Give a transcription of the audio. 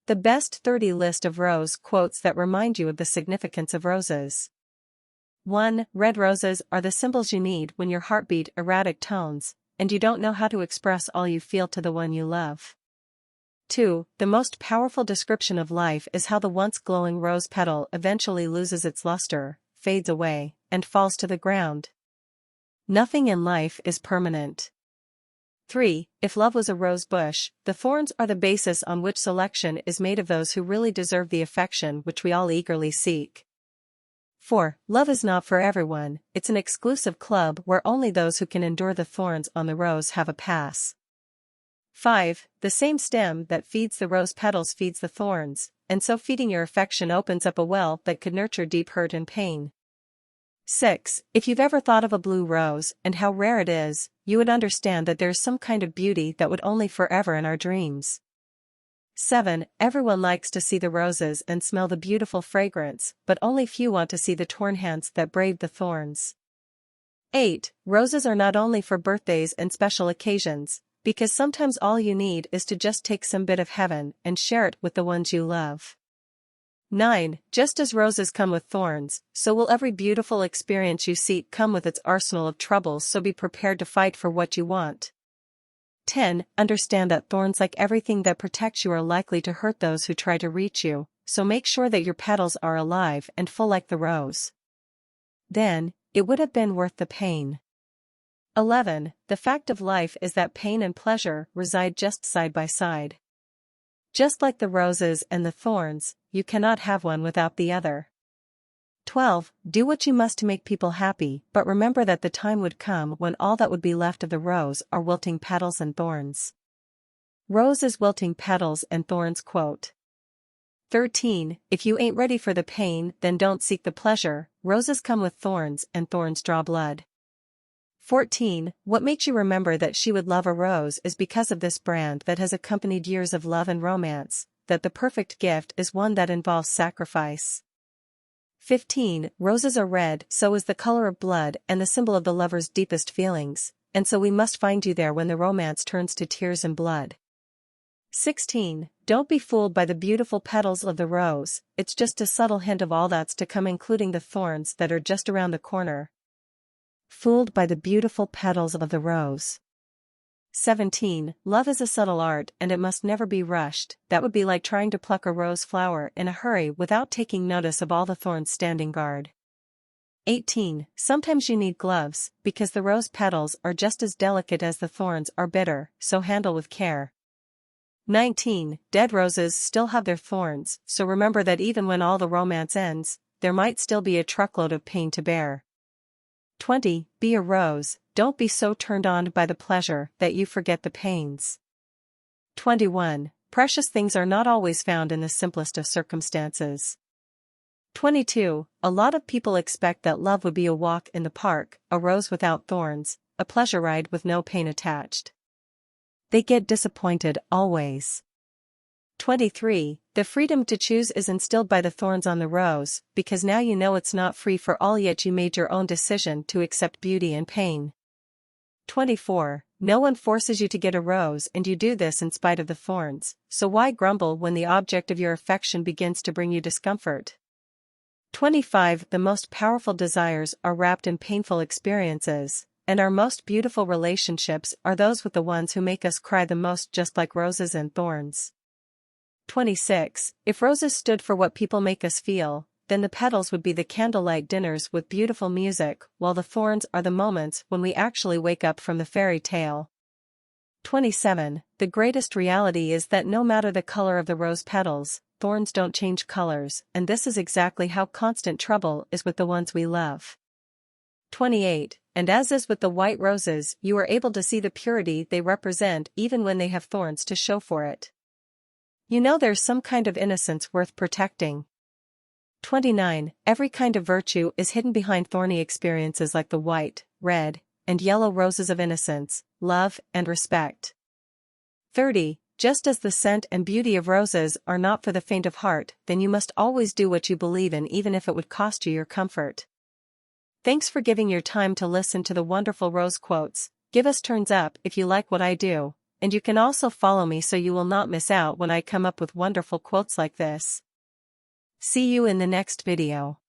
The best 30 list of rose quotes that remind you of the significance of roses. 1. Red roses are the symbols you need when your heart beat erratic tones, and you don't know how to express all you feel to the one you love. 2. The most powerful description of life is how the once glowing rose petal eventually loses its luster, fades away, and falls to the ground. Nothing in life is permanent. 3. If love was a rose bush, the thorns are the basis on which selection is made of those who really deserve the affection which we all eagerly seek. 4. Love is not for everyone, it's an exclusive club where only those who can endure the thorns on the rose have a pass. 5. The same stem that feeds the rose petals feeds the thorns, and so feeding your affection opens up a well that could nurture deep hurt and pain. 6. If you've ever thought of a blue rose and how rare it is, you would understand that there's some kind of beauty that would only forever in our dreams. 7. Everyone likes to see the roses and smell the beautiful fragrance, but only few want to see the torn hands that braved the thorns. 8. Roses are not only for birthdays and special occasions, because sometimes all you need is to just take some bit of heaven and share it with the ones you love. 9. Just as roses come with thorns, so will every beautiful experience you seek come with its arsenal of troubles, so be prepared to fight for what you want. 10. Understand that thorns, like everything that protects you, are likely to hurt those who try to reach you, so make sure that your petals are alive and full like the rose. Then, it would have been worth the pain. 11. The fact of life is that pain and pleasure reside just side by side. Just like the roses and the thorns, you cannot have one without the other. 12. Do what you must to make people happy, but remember that the time would come when all that would be left of the rose are wilting petals and thorns. Rose is wilting petals and thorns quote. 13. If you ain't ready for the pain, then don't seek the pleasure. Roses come with thorns and thorns draw blood. 14. What makes you remember that she would love a rose is because of this brand that has accompanied years of love and romance, that the perfect gift is one that involves sacrifice. 15. Roses are red, so is the color of blood and the symbol of the lover's deepest feelings, and so we must find you there when the romance turns to tears and blood. 16. Don't be fooled by the beautiful petals of the rose, it's just a subtle hint of all that's to come, including the thorns that are just around the corner. Fooled by the beautiful petals of the rose. 17. Love is a subtle art and it must never be rushed. That would be like trying to pluck a rose flower in a hurry without taking notice of all the thorns standing guard. 18. Sometimes you need gloves, because the rose petals are just as delicate as the thorns are bitter, so handle with care. 19. Dead roses still have their thorns, so remember that even when all the romance ends, there might still be a truckload of pain to bear. 20. Be a rose, don't be so turned on by the pleasure that you forget the pains. 21. Precious things are not always found in the simplest of circumstances. 22. A lot of people expect that love would be a walk in the park, a rose without thorns, a pleasure ride with no pain attached. They get disappointed always. 23. The freedom to choose is instilled by the thorns on the rose, because now you know it's not free for all, yet you made your own decision to accept beauty and pain. 24. No one forces you to get a rose, and you do this in spite of the thorns, so why grumble when the object of your affection begins to bring you discomfort? 25. The most powerful desires are wrapped in painful experiences, and our most beautiful relationships are those with the ones who make us cry the most, just like roses and thorns. 26. If roses stood for what people make us feel, then the petals would be the candlelight dinners with beautiful music, while the thorns are the moments when we actually wake up from the fairy tale. 27. The greatest reality is that no matter the color of the rose petals, thorns don't change colors, and this is exactly how constant trouble is with the ones we love. 28. And as is with the white roses, you are able to see the purity they represent even when they have thorns to show for it. You know there's some kind of innocence worth protecting. 29. Every kind of virtue is hidden behind thorny experiences like the white, red, and yellow roses of innocence, love, and respect. 30. Just as the scent and beauty of roses are not for the faint of heart, then you must always do what you believe in, even if it would cost you your comfort. Thanks for giving your time to listen to the wonderful rose quotes. Give us turns up if you like what I do, and you can also follow me so you will not miss out when I come up with wonderful quotes like this. See you in the next video.